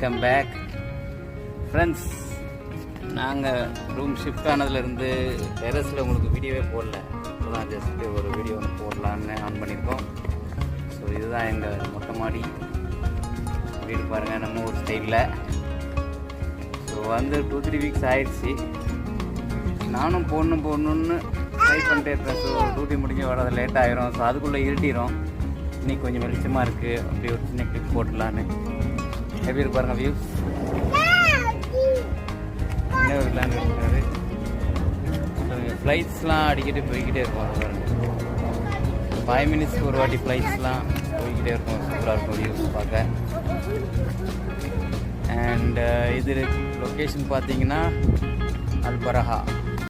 Welcome back friends. நாங்கள் room shift ஆனதுலேருந்து டெரஸில் உங்களுக்கு வீடியோவே போடல. இப்போதான் ஜஸ்ட்டு ஒரு வீடியோ ஒன்று போடலான்னு ஆன் பண்ணியிருக்கோம். ஸோ இதுதான் எங்கள் மொட்டை மாடி வீடு, பாருங்கள் நம்ம ஊர் ஸ்டைலில். ஸோ வந்து 2-3 வீக்ஸ் ஆயிடுச்சு. நானும் போடணுன்னு ட்ரை பண்ணிட்டே இருப்பேன். ஸோ டியூட்டி முடிஞ்சு வர்றது லேட் ஆகிரும். ஸோ அதுக்குள்ளே இருட்டிடும். இன்றைக்கி கொஞ்சம் வெளிச்சமாக இருக்குது, அப்படி ஒரு சின்ன கிளிப் போட்டலான்னு. எப்படி இருப்பாருங்க வியூஸ். என்ன விளாண்டு இருக்காரு. ஃப்ளைட்ஸ்லாம் அடிக்கடி போய்கிட்டே இருக்கும். பாருங்கள் 5 மினிட்ஸ்க்கு ஒரு வாட்டி ஃப்ளைட்ஸ்லாம் போய்கிட்டே இருக்கும். சூப்பராக இருக்கும் வியூஸ் பார்க்க. அண்ட் இது லொக்கேஷன் பார்த்தீங்கன்னா அல்பரஹா.